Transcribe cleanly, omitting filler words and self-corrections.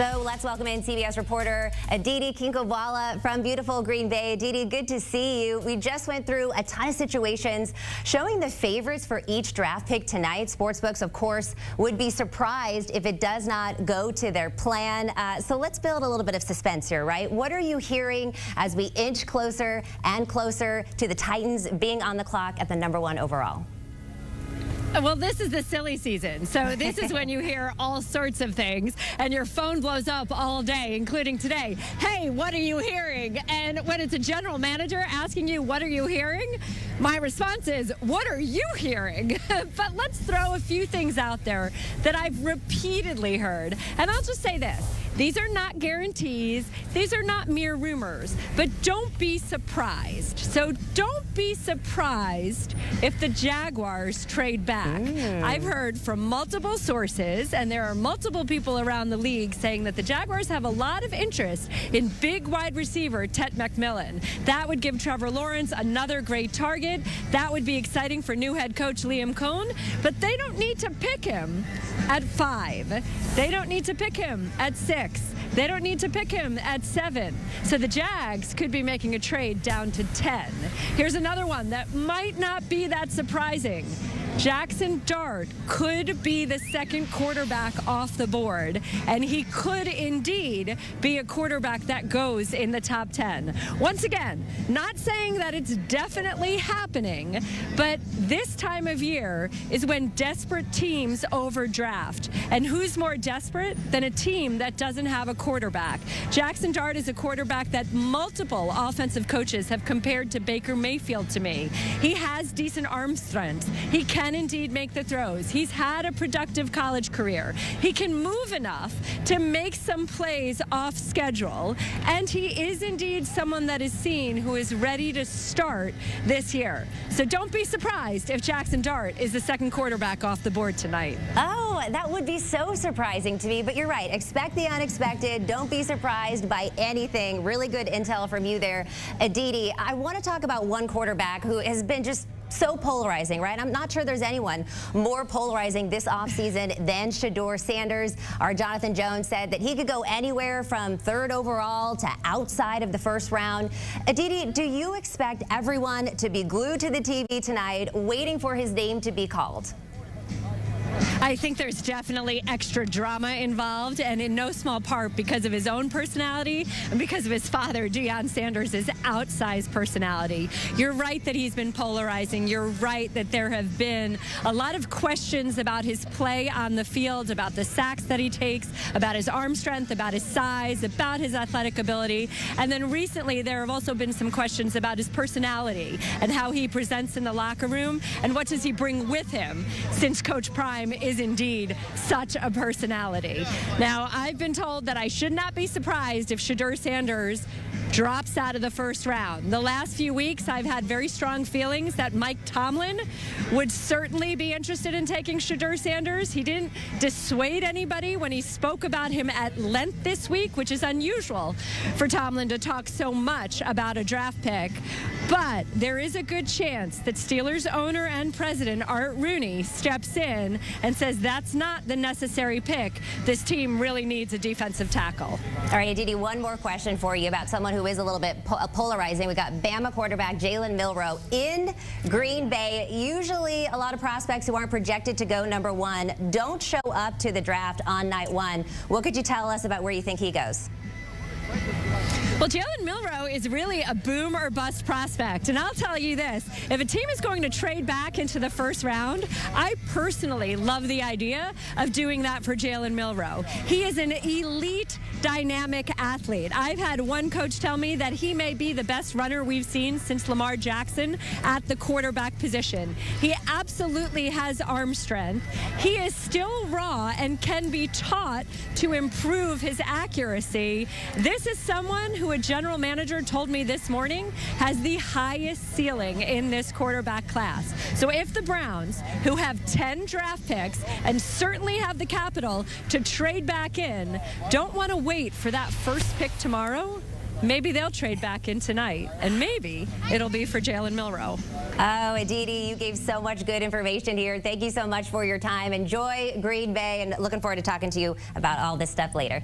So let's welcome in CBS reporter Aditi Kinkhabwala from beautiful Green Bay. Aditi, good to see you. We just went through a ton of situations showing the favorites for each draft pick tonight. Sportsbooks, of course, would be surprised if it does not go to their plan. So let's build a little bit of suspense here, right? What are you hearing as we inch closer and closer to the Titans being on the clock at the #1 overall? Well, this is the silly season, so this is when you hear all sorts of things and your phone blows up all day, including today. Hey, what are you hearing? And when it's a general manager asking you, what are you hearing? My response is, what are you hearing? But let's throw a few things out there that I've repeatedly heard. And I'll just say this. These are not guarantees. These are not mere rumors. But don't be surprised. So don't be surprised if the Jaguars trade back. I've heard from multiple sources, and there are multiple people around the league saying that the Jaguars have a lot of interest in big wide receiver Ted McMillan. That would give Trevor Lawrence another great target. That would be exciting for new head coach Liam Cohn. But they don't need to pick him at 5. They don't need to pick him at 6. They don't need to pick him at 7. So the Jags could be making a trade down to 10. Here's another one that might not be that surprising. Jackson Dart could be the second quarterback off the board, and he could indeed be a quarterback that goes in the top 10. Once again, not saying that it's definitely happening, but this time of year is when desperate teams overdraft. And who's more desperate than a team that doesn't have a quarterback? Jackson Dart is a quarterback that multiple offensive coaches have compared to Baker Mayfield to me. He has decent arm strength. He can indeed make the throws. He's had a productive college career. He can move enough to make some plays off schedule, and he is indeed someone that is seen who is ready to start this year. So don't be surprised if Jackson Dart is the second quarterback off the board tonight. Oh, that would be so surprising to me, but you're right. Expect the unexpected. Don't be surprised by anything. Really good intel from you there, Aditi. I want to talk about one quarterback who has been just so polarizing, right? I'm not sure there's anyone more polarizing this offseason than Shedeur Sanders. Our Jonathan Jones said that he could go anywhere from 3rd overall to outside of the 1st round. Aditi, do you expect everyone to be glued to the TV tonight waiting for his name to be called? I think there's definitely extra drama involved, and in no small part because of his own personality and because of his father, Deion Sanders' outsized personality. You're right that he's been polarizing. You're right that there have been a lot of questions about his play on the field, about the sacks that he takes, about his arm strength, about his size, about his athletic ability. And then recently there have also been some questions about his personality and how he presents in the locker room and what does he bring with him, since Coach Prime is indeed such a personality. Now, I've been told that I should not be surprised if Shadur Sanders drops out of the 1st round. The last few weeks, I've had very strong feelings that Mike Tomlin would certainly be interested in taking Shedeur Sanders. He didn't dissuade anybody when he spoke about him at length this week, which is unusual for Tomlin to talk so much about a draft pick. But there is a good chance that Steelers owner and president Art Rooney steps in and says that's not the necessary pick. This team really needs a defensive tackle. All right, Aditi, one more question for you about someone who is a little bit polarizing. We got Bama quarterback Jaylen Milro in Green Bay. Usually a lot of prospects who aren't projected to go #1 don't show up to the draft on night 1. What could you tell us about where you think he goes? Well, Jaylen Milro is really a boom or bust prospect. And I'll tell you this, if a team is going to trade back into the 1st round, I personally love the idea of doing that for Jaylen Milro. He is an elite, dynamic athlete. I've had one coach tell me that he may be the best runner we've seen since Lamar Jackson at the quarterback position. He absolutely has arm strength. He is still raw and can be taught to improve his accuracy. This is someone who a general manager told me this morning has the highest ceiling in this quarterback class. So if the Browns, who have 10 draft picks and certainly have the capital to trade back in, don't want to wait for that 1st pick tomorrow, maybe they'll trade back in tonight, and maybe it'll be for Jaylen Milro. Oh, Aditi, you gave so much good information here. Thank you so much for your time. Enjoy Green Bay, and looking forward to talking to you about all this stuff later.